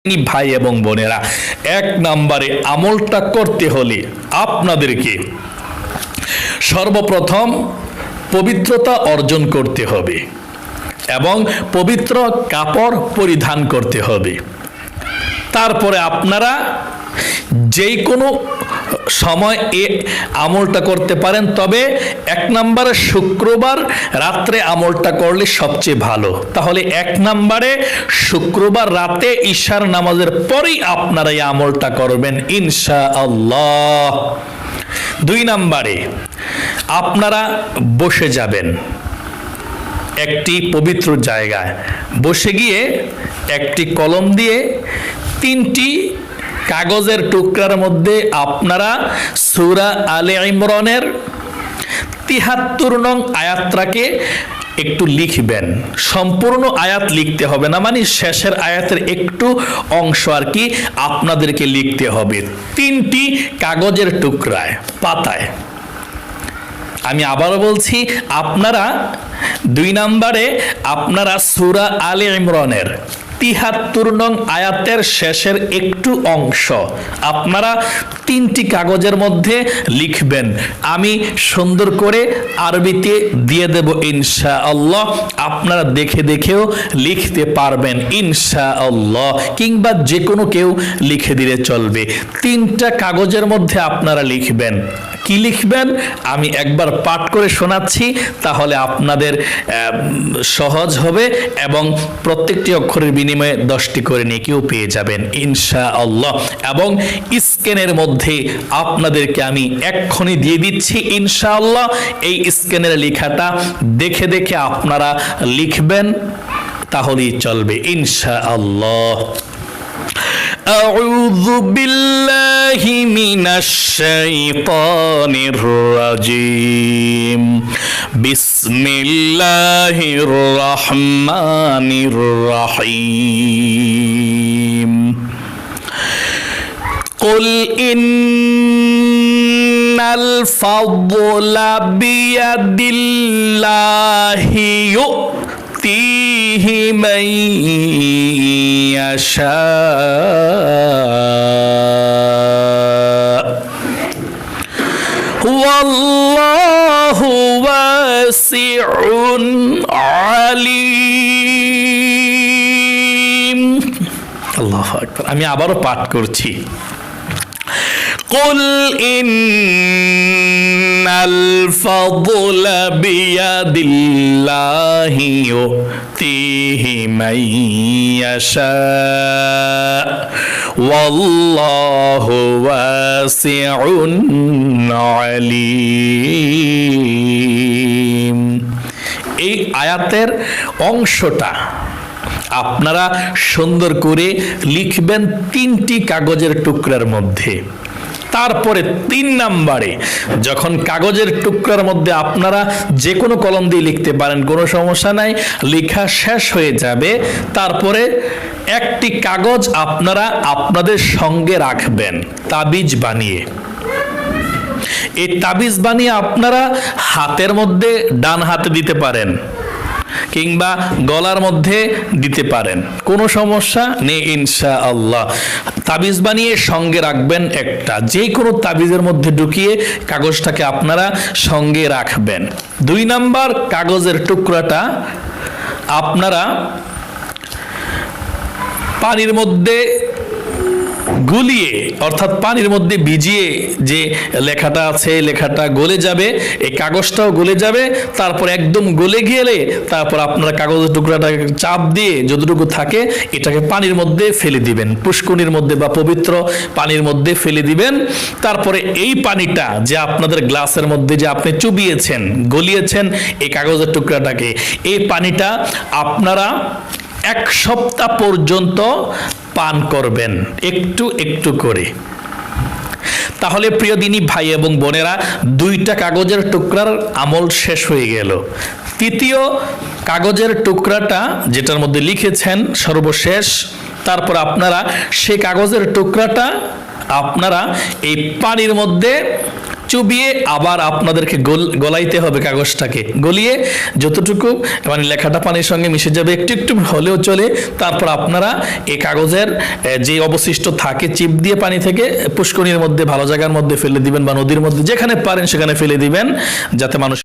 ভাই এবং বোনেরা, এক নম্বরে আমলটা করতে হলে আপনাদেরকে সর্বপ্রথম পবিত্রতা অর্জন করতে হবে এবং পবিত্র কাপড় পরিধান করতে হবে। তারপরে আপনারা যেই কোনো সময় এ আমলটা করতে পারেন, তবে এক নম্বরে শুক্রবার রাত্রে আমলটা করলে সবচেয়ে ভালো। তাহলে এক নম্বরে শুক্রবার রাতে ঈশার নামাজের পরেই আপনারা এই আমলটা করবেন ইনশাআল্লাহ। দুই নম্বরে আপনারা বসে যাবেন একটি পবিত্র জায়গায়, বসে গিয়ে একটি কলম দিয়ে 3টি কাগজের টুকরার মধ্যে আপনারা সূরা আলে ইমরানের ৭৩ নং আয়াতটাকে একটু লিখবেন। সম্পূর্ণ আয়াত লিখতে হবে না, মানে শেষের আয়াতের একটু অংশ আর কি আপনাদেরকে লিখতে হবে 3টি কাগজের টুকরায়, পাতায়। আমি আবারও বলছি, আপনারা 2 নম্বরে আপনারা সূরা আলে ইমরানের ৭৩ নং আয়াতের শেষের একটু অংশ আপনারা 3টি কাগজের মধ্যে লিখবেন। আমি সুন্দর করে আরবিতে দিয়ে দেব ইনশাআল্লাহ, আপনারা দেখে দেখেও লিখতে পারবেন ইনশাআল্লাহ, কিংবা যে কোনো কেউ লিখে দিলে চলবে। 3টা কাগজের মধ্যে আপনারা লিখবেন। কি লিখবেন আমি একবার পাঠ করে শোনাচ্ছি, তাহলে আপনাদের সহজ হবে এবং প্রত্যেকটি অক্ষরের বিনিময়ে 10টি করে নেকিও পেয়ে যাবেন ইনশাআল্লাহ। এবং স্ক্যানের মধ্যে আপনাদেরকে আমি এক্ষুনি দিয়ে দিচ্ছি ইনশাআল্লাহ। এই স্ক্যানের লেখাটা দেখে দেখে আপনারা লিখবেন, তাহলেই চলবে ইনশাআল্লাহ। أعوذ بالله من الشيطان الرجيم بسم الله الرحمن الرحيم قل إن الفضل بيد الله يؤتيه من يشاء والله واسع عليم। আল্লাহু আকবার। আমি আবারও পাঠ করছি। قل إن الفضل بيد الله يؤتيه من يشاء والله واسع عليم। এই আয়াতের অংশটা আপনারা সুন্দর করে লিখবেন 3টি কাগজের টুকরার মধ্যে। তারপরে 3 নম্বরে যখন কাগজের টুকরার মধ্যে আপনারা যে কোনো কলম দিয়ে লিখতে পারেন, কোনো সমস্যা নাই, লেখা শেষ হয়ে যাবে, তারপরে একটি কাগজ আপনারা আপনাদের সঙ্গে রাখবেন তাবিজ বানিয়ে। এই তাবিজ বানিয়ে আপনারা হাতের মধ্যে ডান হাতে দিতে পারেন কিংবা গলার মধ্যে দিতে পারেন, কোনো সমস্যা নেই ইনশাআল্লাহ। তাবিজ বানিয়ে সঙ্গে রাখবেন একটা, যে কোনো তাবিজের মধ্যে ঢুকিয়ে কাগজটাকে আপনারা সঙ্গে রাখবেন। 2 নম্বর কাগজের টুকরাটা আপনারা পানির মধ্যে গুলিয়ে, অর্থাৎ পানির মধ্যে ভিজিয়ে যে লেখাটা আছে লেখাটা গলে যাবে, এই কাগজটাও গলে যাবে। তারপর একদম গলে গেলে তারপর আপনারা কাগজের টুকরাটা চাপ দিয়ে যতটুকু থাকে এটাকে পানির মধ্যে ফেলে দিবেন, পুষ্করিণীর মধ্যে বা পবিত্র পানির মধ্যে ফেলে দিবেন। তারপরে এই পানিটা যে আপনাদের গ্লাসের মধ্যে যে আপনি চুবিয়েছেন, গলিয়েছেন এই কাগজের টুকরাটাকে, এই পানিটা আপনারা 1 সপ্তাহ পর্যন্ত পান করবেন একটু একটু করে। তাহলে প্রিয় দিনী ভাই এবং বোনেরা, 2টা কাগজের টুকরার আমল শেষ হয়ে গেল। 3য় কাগজের টুকরাটা যেটার মধ্যে লিখেছেন সর্বশেষ, তারপর আপনারা সেই কাগজের টুকরাটা আপনারা এই পানির মধ্যে চুবিয়ে আবার আপনাদেরকে গলাইতে হবে কাগজটাকে, গলিয়ে যতটুকু মানে লেখাটা পানির সঙ্গে মিশে যাবে, একটু একটু হলেও চলে। তারপর আপনারা এই কাগজের যে অবশিষ্ট থাকে চিপ দিয়ে পানি থেকে পুষ্করিণীর মধ্যে ভালো জায়গার মধ্যে ফেলে দিবেন, বা নদীর মধ্যে যেখানে পারেন সেখানে ফেলে দিবেন, যাতে মানুষ